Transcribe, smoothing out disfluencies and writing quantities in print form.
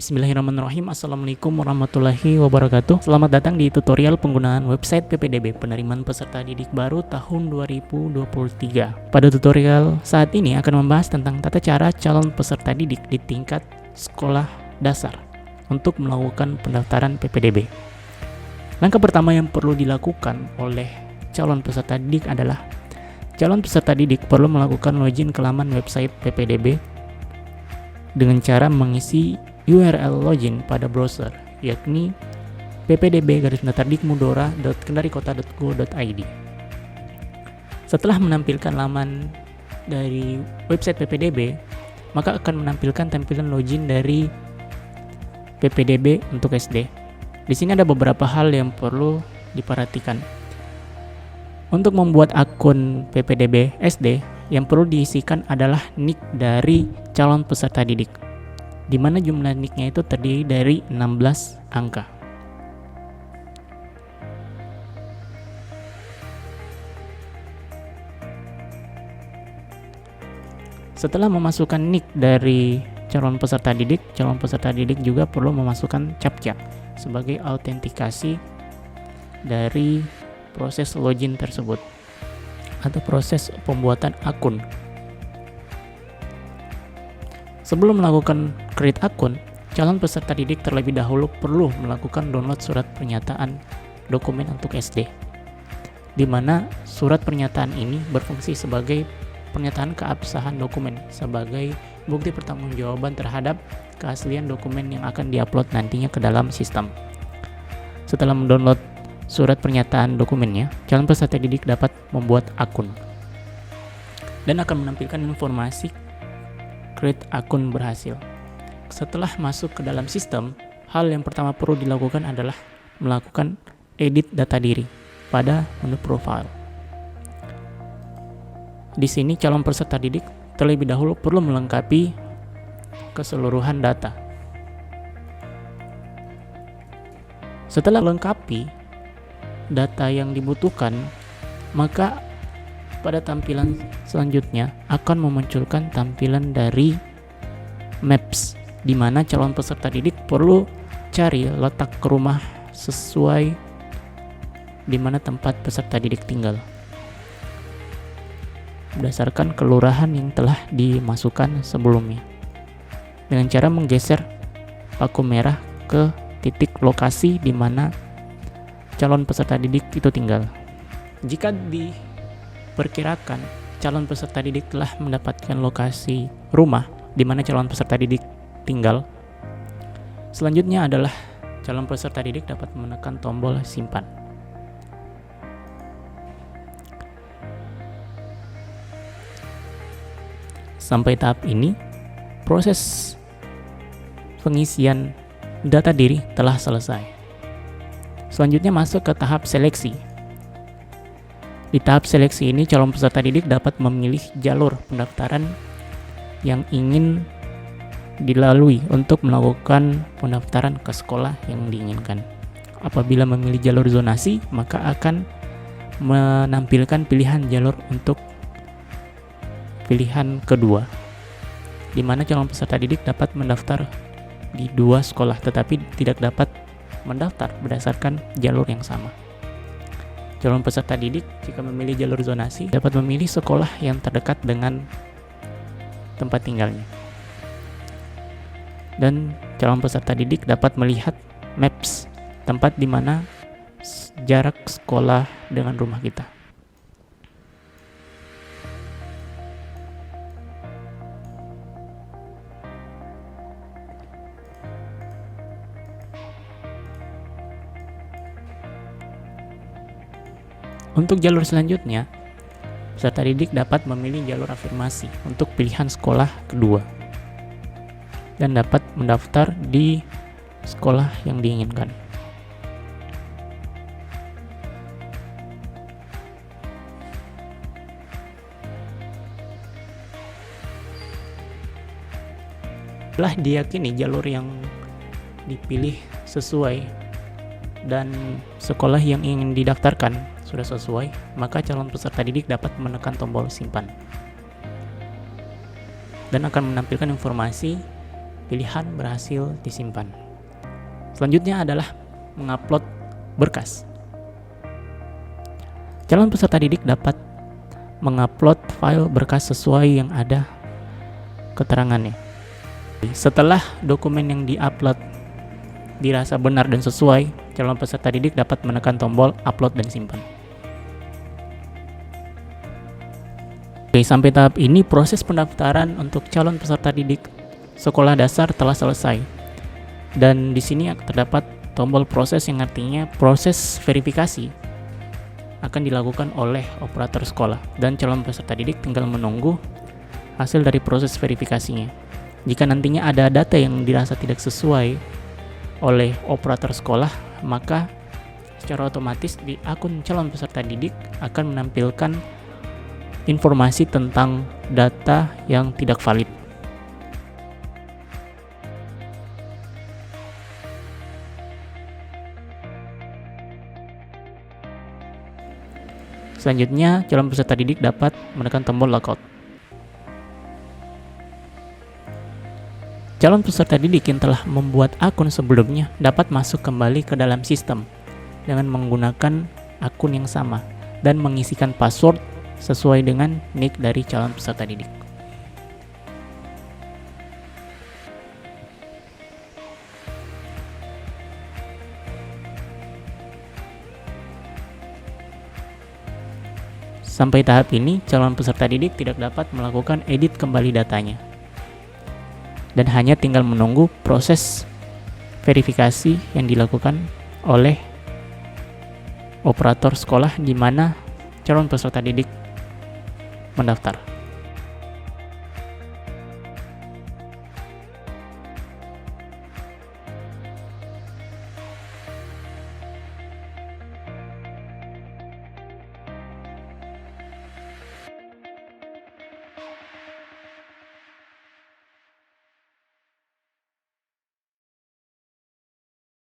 Bismillahirrahmanirrahim. Assalamualaikum warahmatullahi wabarakatuh. Selamat datang di tutorial penggunaan website PPDB penerimaan peserta didik baru tahun 2023. Pada tutorial saat ini akan membahas tentang tata cara calon peserta didik di tingkat sekolah dasar untuk melakukan pendaftaran PPDB. Langkah pertama yang perlu dilakukan oleh calon peserta didik adalah calon peserta didik perlu melakukan login ke laman website PPDB dengan cara mengisi URL login pada browser, yakni ppdb-dikmudora.kendarikota.go.id. Setelah menampilkan laman dari website PPDB, maka akan menampilkan tampilan login dari PPDB untuk SD. Di sini ada beberapa hal yang perlu diperhatikan. Untuk membuat akun PPDB SD, yang perlu diisikan adalah nick dari calon peserta didik, di mana jumlah nicknya itu terdiri dari 16 angka. Setelah memasukkan nick dari calon peserta didik juga perlu memasukkan CAPTCHA sebagai autentikasi dari proses login tersebut atau proses pembuatan akun. Sebelum melakukan create akun, calon peserta didik terlebih dahulu perlu melakukan download surat pernyataan dokumen untuk SD, di mana surat pernyataan ini berfungsi sebagai pernyataan keabsahan dokumen sebagai bukti pertanggungjawaban terhadap keaslian dokumen yang akan diupload nantinya ke dalam sistem. Setelah mendownload surat pernyataan dokumennya, calon peserta didik dapat membuat akun dan akan menampilkan informasi create akun berhasil. Setelah masuk ke dalam sistem, hal yang pertama perlu dilakukan adalah melakukan edit data diri pada menu profile. Di sini calon peserta didik terlebih dahulu perlu melengkapi keseluruhan data. Setelah melengkapi data yang dibutuhkan, maka pada tampilan selanjutnya akan memunculkan tampilan dari Maps, di mana calon peserta didik perlu cari letak rumah sesuai di mana tempat peserta didik tinggal berdasarkan kelurahan yang telah dimasukkan sebelumnya, dengan cara menggeser paku merah ke titik lokasi di mana calon peserta didik itu tinggal. Jika diperkirakan calon peserta didik telah mendapatkan lokasi rumah di mana calon peserta didik tinggal, selanjutnya adalah calon peserta didik dapat menekan tombol simpan. Sampai tahap ini, proses pengisian data diri telah selesai. Selanjutnya masuk ke tahap seleksi. Di tahap seleksi ini, calon peserta didik dapat memilih jalur pendaftaran yang ingin dilalui untuk melakukan pendaftaran ke sekolah yang diinginkan. Apabila memilih jalur zonasi, maka akan menampilkan pilihan jalur untuk pilihan kedua, di mana calon peserta didik dapat mendaftar di dua sekolah tetapi tidak dapat mendaftar berdasarkan jalur yang sama. Calon peserta didik jika memilih jalur zonasi dapat memilih sekolah yang terdekat dengan tempat tinggalnya. Dan calon peserta didik dapat melihat maps tempat di mana jarak sekolah dengan rumah kita. Untuk jalur selanjutnya, peserta didik dapat memilih jalur afirmasi untuk pilihan sekolah kedua dan dapat mendaftar di sekolah yang diinginkan. Setelah diyakini jalur yang dipilih sesuai dan sekolah yang ingin didaftarkan sudah sesuai, maka calon peserta didik dapat menekan tombol simpan dan akan menampilkan informasi pilihan berhasil disimpan. Selanjutnya adalah mengupload berkas. Calon peserta didik dapat mengupload file berkas sesuai yang ada keterangannya. Setelah dokumen yang diupload dirasa benar dan sesuai, calon peserta didik dapat menekan tombol upload dan simpan. Oke, sampai tahap ini proses pendaftaran untuk calon peserta didik sekolah dasar telah selesai. Dan di sini terdapat tombol proses yang artinya proses verifikasi akan dilakukan oleh operator sekolah dan calon peserta didik tinggal menunggu hasil dari proses verifikasinya. Jika nantinya ada data yang dirasa tidak sesuai oleh operator sekolah, maka secara otomatis di akun calon peserta didik akan menampilkan informasi tentang data yang tidak valid. Selanjutnya, calon peserta didik dapat menekan tombol logout. Calon peserta didik yang telah membuat akun sebelumnya dapat masuk kembali ke dalam sistem dengan menggunakan akun yang sama dan mengisikan password sesuai dengan nick dari calon peserta didik. Sampai tahap ini, calon peserta didik tidak dapat melakukan edit kembali datanya dan hanya tinggal menunggu proses verifikasi yang dilakukan oleh operator sekolah di mana calon peserta didik mendaftar.